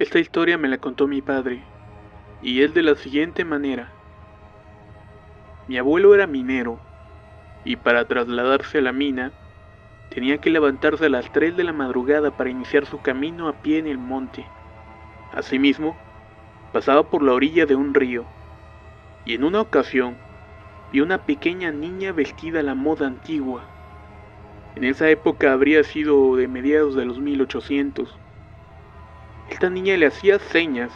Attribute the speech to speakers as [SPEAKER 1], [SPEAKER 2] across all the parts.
[SPEAKER 1] Esta historia me la contó mi padre, y es de la siguiente manera. Mi abuelo era minero, y para trasladarse a la mina, tenía que levantarse a las 3 de la madrugada para iniciar su camino a pie en el monte. Asimismo, pasaba por la orilla de un río, y en una ocasión, vio una pequeña niña vestida a la moda antigua. En esa época habría sido de mediados de los 1800. Esta niña le hacía señas,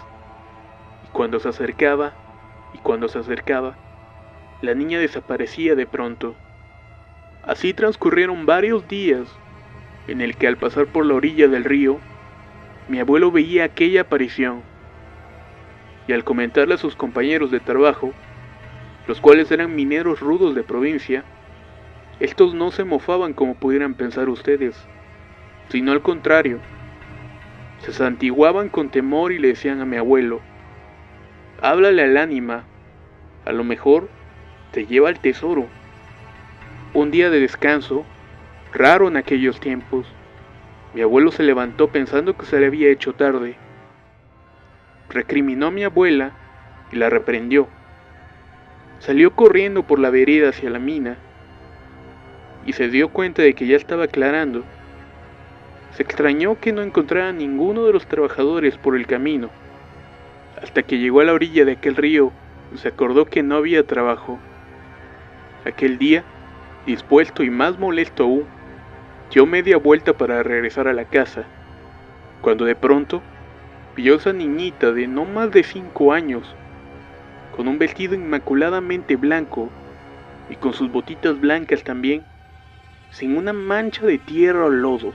[SPEAKER 1] y cuando se acercaba, la niña desaparecía de pronto. Así transcurrieron varios días, en el que al pasar por la orilla del río, mi abuelo veía aquella aparición, y al comentarle a sus compañeros de trabajo, los cuales eran mineros rudos de provincia, estos no se mofaban como pudieran pensar ustedes, sino al contrario, se santiguaban con temor y le decían a mi abuelo: háblale al ánima, a lo mejor te lleva al tesoro. Un día de descanso, raro en aquellos tiempos, mi abuelo se levantó pensando que se le había hecho tarde. Recriminó a mi abuela y la reprendió. Salió corriendo por la vereda hacia la mina y se dio cuenta de que ya estaba aclarando. Se extrañó que no encontrara a ninguno de los trabajadores por el camino, hasta que llegó a la orilla de aquel río y se acordó que no había trabajo. Aquel día, dispuesto y más molesto aún, dio media vuelta para regresar a la casa, cuando de pronto vio a esa niñita de no más de 5 años, con un vestido inmaculadamente blanco y con sus botitas blancas también, sin una mancha de tierra o lodo.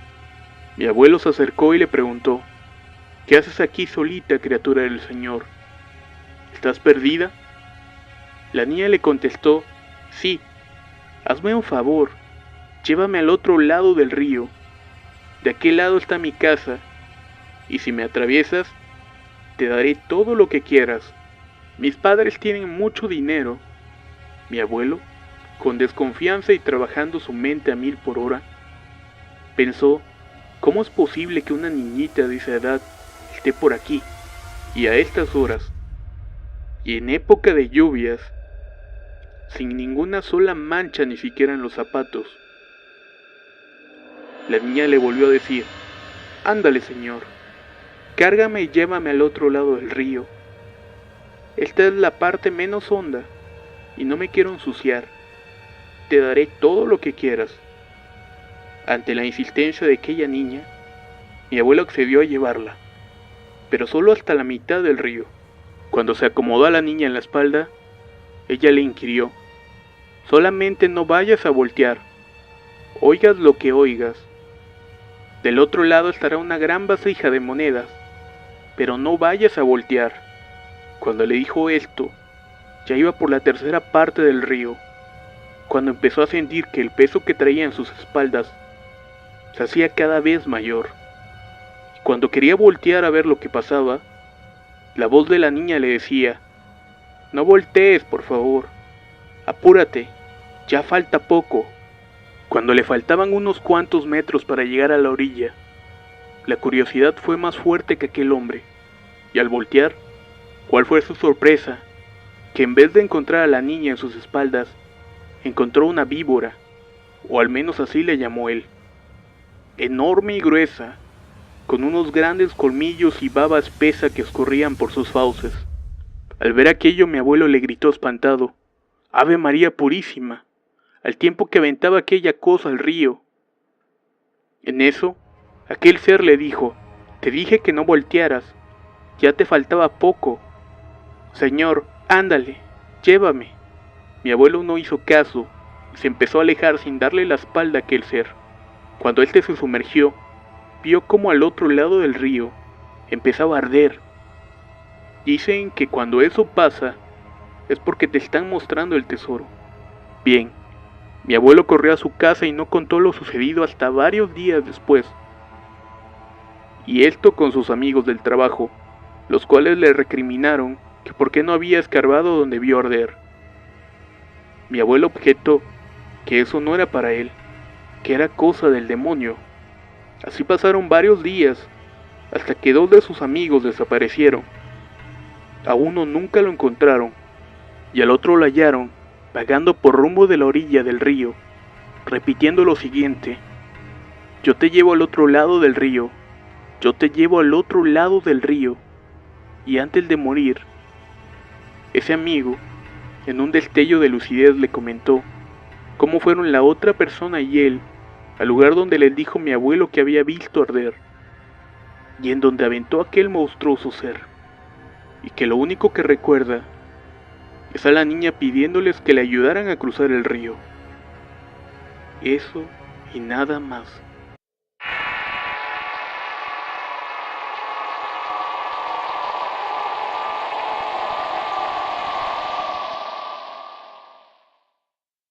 [SPEAKER 1] Mi abuelo se acercó y le preguntó: ¿qué haces aquí solita, criatura del Señor? ¿Estás perdida? La niña le contestó: sí, hazme un favor, llévame al otro lado del río. De aquel lado está mi casa, y si me atraviesas, te daré todo lo que quieras. Mis padres tienen mucho dinero. Mi abuelo, con desconfianza y trabajando su mente a 1000 por hora, pensó: ¿cómo es posible que una niñita de esa edad esté por aquí, y a estas horas, y en época de lluvias, sin ninguna sola mancha ni siquiera en los zapatos? La niña le volvió a decir: ándale, señor, cárgame y llévame al otro lado del río. Esta es la parte menos honda, y no me quiero ensuciar. Te daré todo lo que quieras. Ante la insistencia de aquella niña, mi abuelo accedió a llevarla, pero solo hasta la mitad del río. Cuando se acomodó a la niña en la espalda, ella le inquirió: solamente no vayas a voltear, oigas lo que oigas. Del otro lado estará una gran vasija de monedas, pero no vayas a voltear. Cuando le dijo esto, ya iba por la tercera parte del río, cuando empezó a sentir que el peso que traía en sus espaldas se hacía cada vez mayor. Y cuando quería voltear a ver lo que pasaba, la voz de la niña le decía: no voltees, por favor, apúrate, ya falta poco. Cuando le faltaban unos cuantos metros para llegar a la orilla, la curiosidad fue más fuerte que aquel hombre, y al voltear, ¿cuál fue su sorpresa? Que en vez de encontrar a la niña en sus espaldas, encontró una víbora, o al menos así le llamó él, enorme y gruesa, con unos grandes colmillos y baba espesa que escurrían por sus fauces. Al ver aquello, mi abuelo le gritó espantado: ¡Ave María Purísima!, al tiempo que aventaba aquella cosa al río. En eso, aquel ser le dijo: te dije que no voltearas, ya te faltaba poco. Señor, ándale, llévame. Mi abuelo no hizo caso y se empezó a alejar sin darle la espalda a aquel ser. Cuando éste se sumergió, vio como al otro lado del río empezaba a arder. Dicen que cuando eso pasa es porque te están mostrando el tesoro. Bien, mi abuelo corrió a su casa y no contó lo sucedido hasta varios días después. Y esto con sus amigos del trabajo, los cuales le recriminaron que por qué no había escarbado donde vio arder. Mi abuelo objetó que eso no era para él, que era cosa del demonio. Así pasaron varios días, hasta que 2 de sus amigos desaparecieron. A uno nunca lo encontraron y al otro lo hallaron vagando por rumbo de la orilla del río, repitiendo lo siguiente: yo te llevo al otro lado del río, yo te llevo al otro lado del río. Y antes de morir, ese amigo, en un destello de lucidez, le comentó cómo fueron la otra persona y él al lugar donde les dijo mi abuelo que había visto arder, y en donde aventó aquel monstruoso ser, y que lo único que recuerda es a la niña pidiéndoles que le ayudaran a cruzar el río. Eso y nada más.